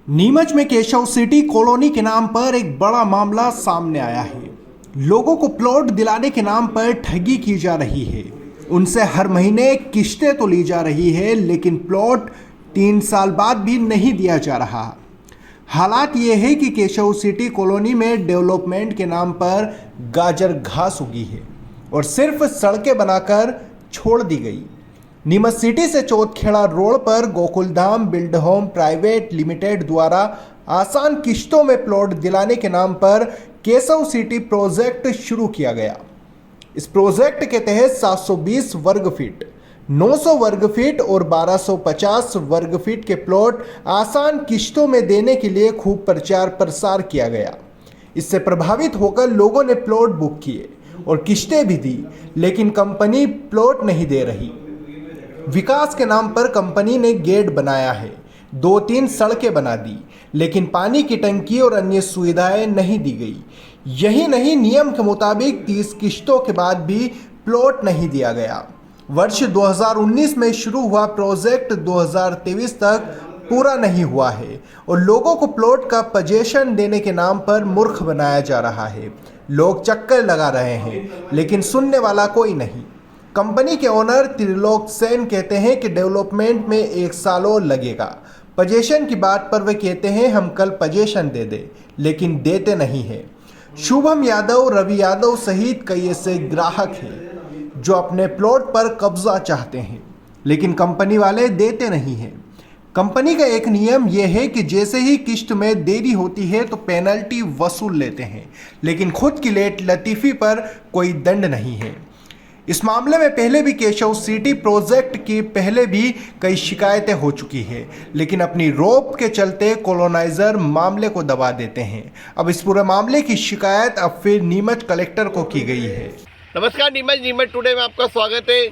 नीमच में Keshav city colony के नाम पर एक बड़ा मामला सामने आया है। लोगों को प्लॉट दिलाने के नाम पर ठगी की जा रही है। उनसे हर महीने किस्तें तो ली जा रही है, लेकिन प्लॉट 3 साल बाद भी नहीं दिया जा रहा। हालात ये है कि केशव सिटी कॉलोनी में डेवलपमेंट के नाम पर गाजर घास उगी है और सिर्फ सड़कें बनाकर छोड़ दी गई। नीमच सिटी से चौथखेड़ा रोड पर Gokuldham build home private limited द्वारा आसान किश्तों में प्लॉट दिलाने के नाम पर केशव सिटी प्रोजेक्ट शुरू किया गया। इस प्रोजेक्ट के तहत 720 वर्ग फीट, 900 वर्ग फीट और 1250 वर्ग फीट के प्लॉट आसान किश्तों में देने के लिए खूब प्रचार प्रसार किया गया। इससे प्रभावित होकर लोगों ने प्लॉट बुक किए और किश्तें भी दी, लेकिन कंपनी प्लॉट नहीं दे रही। विकास के नाम पर कंपनी ने गेट बनाया है, 2-3 सड़कें बना दी, लेकिन पानी की टंकी और अन्य सुविधाएं नहीं दी गई। यही नहीं, नियम के मुताबिक 30 किश्तों के बाद भी प्लॉट नहीं दिया गया। वर्ष 2019 में शुरू हुआ प्रोजेक्ट 2023 तक पूरा नहीं हुआ है और लोगों को प्लॉट का पोजीशन देने के नाम पर मूर्ख बनाया जा रहा है। लोग चक्कर लगा रहे हैं, लेकिन सुनने वाला कोई नहीं। कंपनी के ओनर त्रिलोक सेन कहते हैं कि डेवलपमेंट में 1 साल और लगेगा। पोजीशन की बात पर वे कहते हैं हम कल पोजीशन दे दें, लेकिन देते नहीं है। शुभम यादव, रवि यादव सहित कई ऐसे ग्राहक हैं जो अपने प्लॉट पर कब्जा चाहते हैं, लेकिन कंपनी वाले देते नहीं हैं। कंपनी का एक नियम यह है कि जैसे ही किश्त में देरी होती है तो पेनल्टी वसूल लेते हैं, लेकिन खुद की लेट लतीफ़ी पर कोई दंड नहीं है। इस मामले में पहले भी केशव सिटी प्रोजेक्ट की पहले भी कई शिकायतें हो चुकी है, लेकिन अपनी रोक के चलते कॉलोनाइजर मामले को दबा देते हैं। अब इस पूरे मामले की शिकायत अब फिर नीमच कलेक्टर को की गई है। नमस्कार, नीमच टुडे में आपका स्वागत है।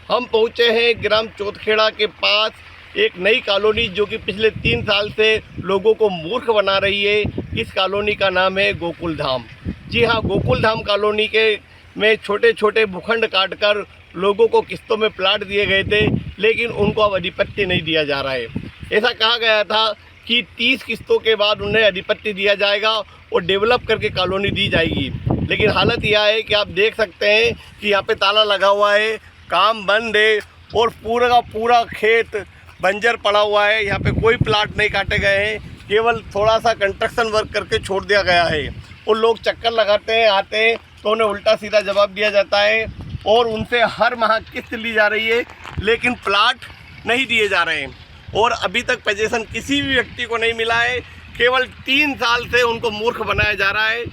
हम पहुंचे हैं ग्राम चौथखेड़ा के पास एक नई कॉलोनी जो कि पिछले 3 साल से लोगों को मूर्ख बना रही है। इस कॉलोनी का नाम है गोकुलधाम। जी हाँ, गोकुलधाम कॉलोनी के में छोटे छोटे भूखंड काटकर लोगों को किस्तों में प्लाट दिए गए थे, लेकिन उनको अब अधिपत्य नहीं दिया जा रहा है। ऐसा कहा गया था कि 30 किस्तों के बाद उन्हें अधिपत्य दिया जाएगा और डेवलप करके कॉलोनी दी जाएगी। लेकिन हालत यह है कि आप देख सकते हैं कि यहाँ पे ताला लगा हुआ है, काम बंद है और पूरा का पूरा खेत बंजर पड़ा हुआ है। यहाँ पे कोई प्लाट नहीं काटे गए हैं, केवल थोड़ा सा कंस्ट्रक्शन वर्क करके छोड़ दिया गया है। और लोग चक्कर लगाते हैं, आते हैं तो उन्हें उल्टा सीधा जवाब दिया जाता है और उनसे हर माह किस्त ली जा रही है, लेकिन प्लाट नहीं दिए जा रहे हैं। और अभी तक पोजीशन किसी भी व्यक्ति को नहीं मिला है। केवल 3 साल से उनको मूर्ख बनाया जा रहा है।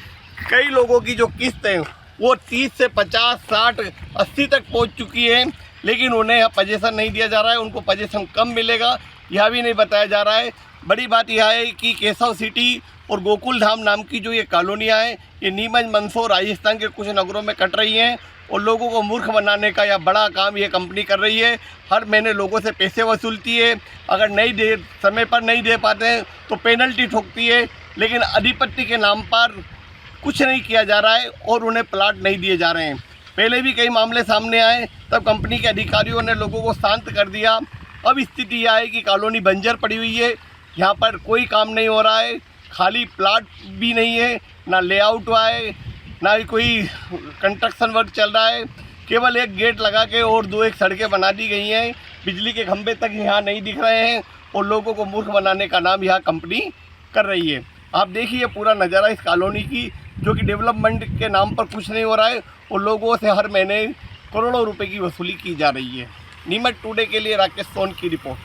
कई लोगों की जो किस्त है वो 30 से 50, 60, 80 तक पहुंच चुकी है, लेकिन उन्हें यहाँ पोजीशन नहीं दिया जा रहा है। उनको पोजीशन कम मिलेगा यह भी नहीं बताया जा रहा है। बड़ी बात यह है कि केशव सिटी और गोकुलधाम नाम की जो ये कॉलोनियाँ हैं, ये नीमच, मंदसौर, राजस्थान के कुछ नगरों में कट रही हैं और लोगों को मूर्ख बनाने का यह बड़ा काम ये कंपनी कर रही है। हर महीने लोगों से पैसे वसूलती है, अगर समय पर नहीं दे पाते हैं तो पेनल्टी ठोकती है, लेकिन अधिपत्य के नाम पर कुछ नहीं किया जा रहा है और उन्हें प्लाट नहीं दिए जा रहे हैं। पहले भी कई मामले सामने आए, तब कंपनी के अधिकारियों ने लोगों को शांत कर दिया। अब स्थिति यह है कि कॉलोनी बंजर पड़ी हुई है, यहाँ पर कोई काम नहीं हो रहा है, खाली प्लाट भी नहीं है, ना लेआउट हुआ है, ना ही कोई कंस्ट्रक्शन वर्क चल रहा है। केवल एक गेट लगा के और 2-1 सड़कें बना दी गई हैं। बिजली के खंभे तक यहाँ नहीं दिख रहे हैं और लोगों को मूर्ख बनाने का नाम यहाँ कंपनी कर रही है। आप देखिए पूरा नज़ारा इस कॉलोनी की, जो कि डेवलपमेंट के नाम पर कुछ नहीं हो रहा है और लोगों से हर महीने करोड़ों रुपए की वसूली की जा रही है। नीमच टुडे के लिए राकेश सोन की रिपोर्ट।